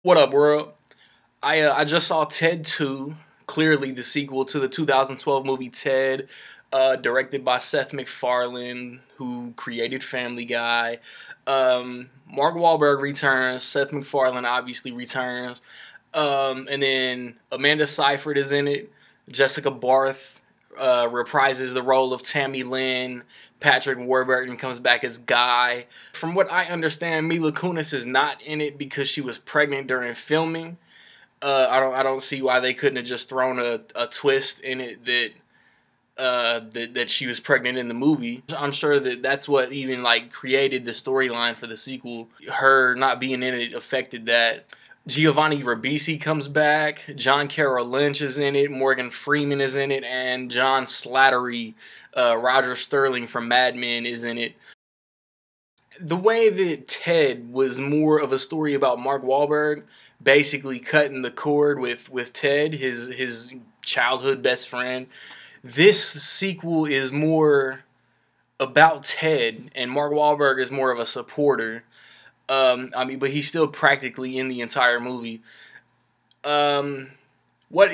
What up, world? I just saw Ted 2, clearly the sequel to the 2012 movie Ted, directed by Seth MacFarlane, who created Family Guy. Mark Wahlberg returns. Seth MacFarlane obviously returns. And then Amanda Seyfried is in it. Jessica Barth reprises the role of Tammy Lynn. Patrick Warburton comes back as Guy. From what I understand, Mila Kunis is not in it because she was pregnant during filming. I don't see why they couldn't have just thrown a twist in it that she was pregnant in the movie. I'm sure that that's what even like created the storyline for the sequel. Her not being in it affected that. Giovanni Ribisi comes back. John Carroll Lynch is in it. Morgan Freeman is in it, and John Slattery, Roger Sterling from Mad Men, is in it. The way that Ted was more of a story about Mark Wahlberg basically cutting the cord with Ted, his childhood best friend. This sequel is more about Ted, and Mark Wahlberg is more of a supporter. But he's still practically in the entire movie. Um, what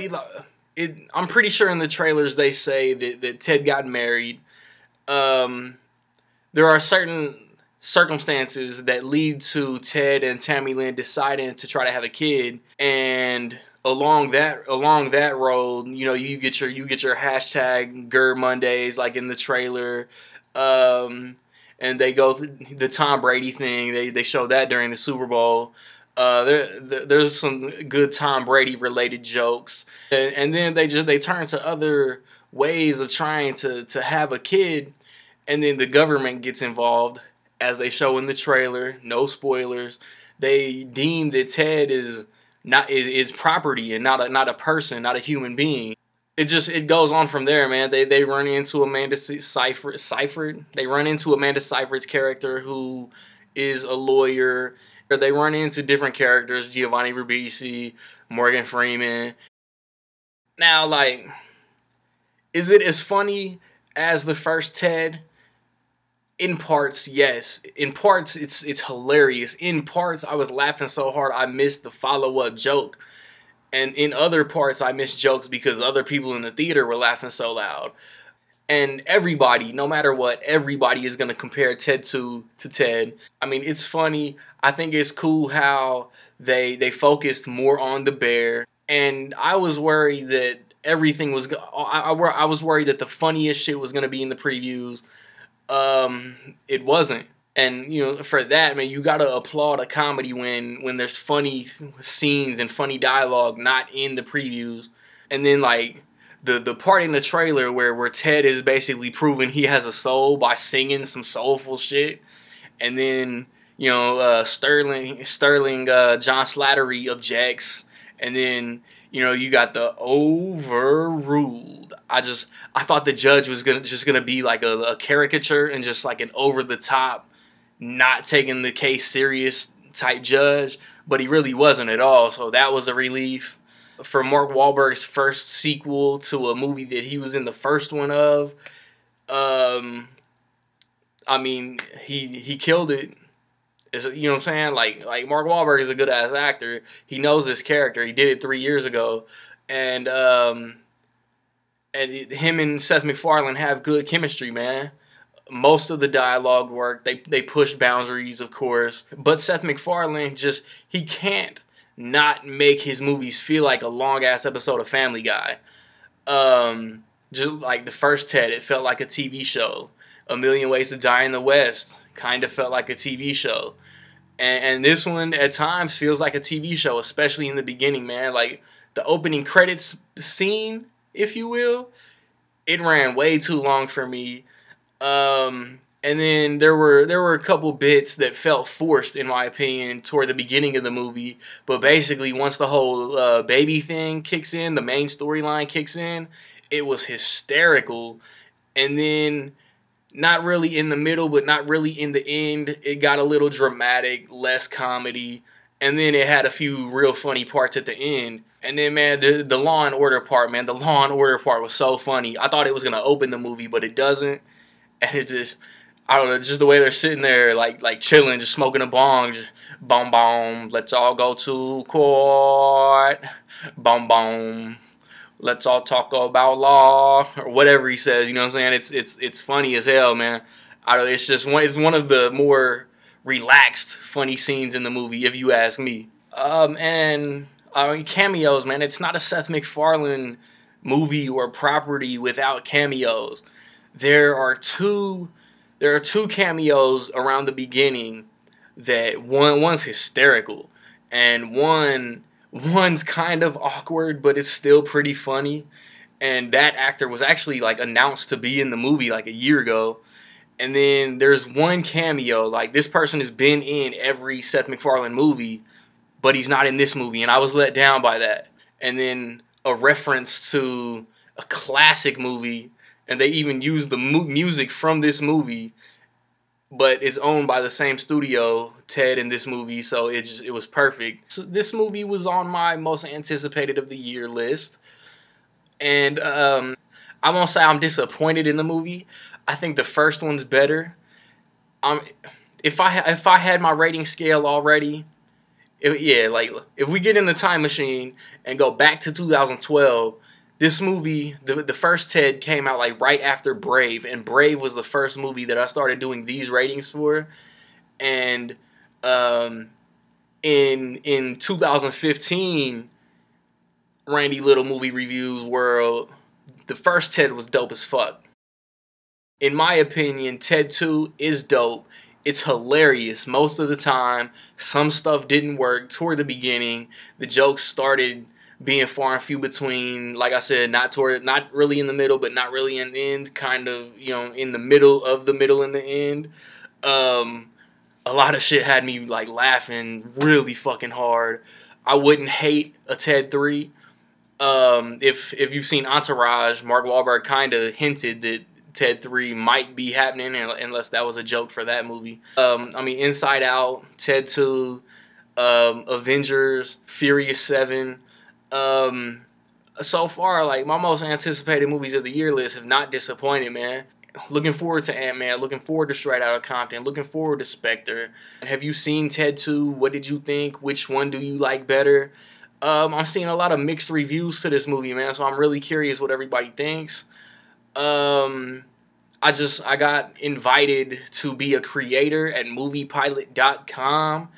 I'm pretty sure in the trailers they say that Ted got married. Um, there are certain circumstances that lead to Ted and Tammy Lynn deciding to try to have a kid, and along that road, you get your hashtag Gur Mondays like in the trailer. Um, and they go the Tom Brady thing. They show that during the Super Bowl. There's some good Tom Brady related jokes, and then they turn to other ways of trying to have a kid, and then the government gets involved, as they show in the trailer. No spoilers. They deem that Ted is property and not a person, not a human being. It goes on from there, man. They run into Amanda Seyfried. They run into Amanda Seyfried's character, who is a lawyer. Or they run into different characters: Giovanni Ribisi, Morgan Freeman. Now, like, is it as funny as the first Ted? In parts, yes. In parts, it's hilarious. In parts, I was laughing so hard I missed the follow up joke. And in other parts, I missed jokes because other people in the theater were laughing so loud. And everybody, no matter what, everybody is gonna compare Ted 2 to Ted. I mean, it's funny. I think it's cool how they focused more on the bear. And I was worried that everything was. I was worried that the funniest shit was gonna be in the previews. It wasn't. And for that, man, you gotta applaud a comedy when there's funny scenes and funny dialogue not in the previews. And then like the part in the trailer where Ted is basically proving he has a soul by singing some soulful shit, and then Sterling John Slattery objects, and then you got the overruled. I thought the judge was gonna be like a caricature and just like an over the top, not taking the case serious type judge, but he really wasn't at all. So that was a relief. For Mark Wahlberg's first sequel to a movie that he was in the first one of, um, I mean, he killed it. You know what I'm saying? Like Mark Wahlberg is a good ass actor. He knows his character. He did it 3 years ago, and him and Seth MacFarlane have good chemistry, man. Most of the dialogue work. They push boundaries, of course, but Seth MacFarlane he can't not make his movies feel like a long ass episode of Family Guy. Just like the first Ted, it felt like a TV show. A Million Ways to Die in the West kind of felt like a TV show. And this one at times feels like a TV show, especially in the beginning, man. Like the opening credits scene, if you will, it ran way too long for me. And then there were a couple bits that felt forced, in my opinion, toward the beginning of the movie. But basically, once the whole baby thing kicks in, the main storyline kicks in, it was hysterical. And then, not really in the middle, but not really in the end, it got a little dramatic, less comedy. And then it had a few real funny parts at the end. And then, man, the Law and Order part, man, the Law and Order part was so funny. I thought it was going to open the movie, but it doesn't. And it's just, I don't know, just the way they're sitting there, like chilling, just smoking a bong, just boom boom. Let's all go to court, boom boom. Let's all talk about law or whatever he says. You know what I'm saying? It's funny as hell, man. I don't. It's just one. It's one of the more relaxed, funny scenes in the movie, if you ask me. And cameos, man. It's not a Seth MacFarlane movie or property without cameos. There are two. There are two cameos around the beginning that one's hysterical and one's kind of awkward, but it's still pretty funny. And that actor was actually like announced to be in the movie like a year ago. And then there's one cameo, like this person has been in every Seth MacFarlane movie, but he's not in this movie, and I was let down by that. And then a reference to a classic movie, and they even used the music from this movie, but it's owned by the same studio, Ted, in this movie, so it was perfect. So this movie was on my most anticipated of the year list, and I won't say I'm disappointed in the movie. I think the first one's better. If I had my rating scale already, yeah, like if we get in the time machine and go back to 2012, this movie, the first Ted came out like right after Brave, and Brave was the first movie that I started doing these ratings for. And in 2015, Randy Little Movie Reviews World, the first Ted was dope as fuck. In my opinion, Ted 2 is dope. It's hilarious most of the time. Some stuff didn't work toward the beginning. The jokes started being far and few between. Like I said, not really in the middle, but not really in the end. Kind of, you know, in the middle of the middle and the end. A lot of shit had me like laughing really fucking hard. I wouldn't hate a Ted 3. If you've seen Entourage, Mark Wahlberg kind of hinted that Ted 3 might be happening, unless that was a joke for that movie. I mean, Inside Out, Ted 2, Avengers, Furious 7. So far, like, my most anticipated movies of the year list have not disappointed, man. Looking forward to Ant-Man, looking forward to Straight Outta Compton, looking forward to Spectre. Have you seen Ted 2? What did you think? Which one do you like better? I'm seeing a lot of mixed reviews to this movie, man, so I'm really curious what everybody thinks. I got invited to be a creator at moviepilot.com.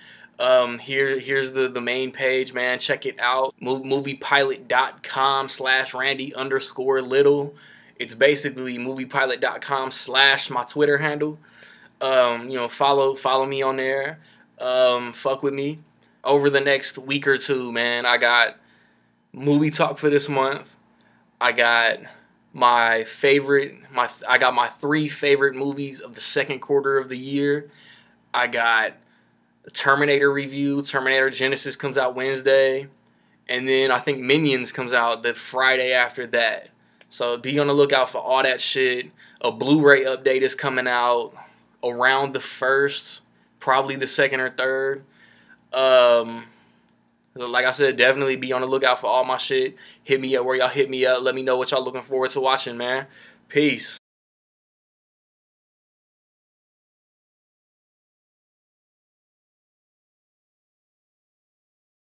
Here's the main page, man. Check it out. moviepilot.com/Randy_Little. It's basically moviepilot.com/ my Twitter handle. You know, follow me on there. Fuck with me. Over the next week or two, man, I got movie talk for this month. I got my 3 favorite movies of the second quarter of the year. I got a Terminator review. Terminator Genisys comes out Wednesday. And then I think Minions comes out the Friday after that. So be on the lookout for all that shit. A Blu-ray update is coming out around the 1st, probably the 2nd or 3rd. Like I said, definitely be on the lookout for all my shit. Hit me up where y'all hit me up. Let me know what y'all looking forward to watching, man. Peace.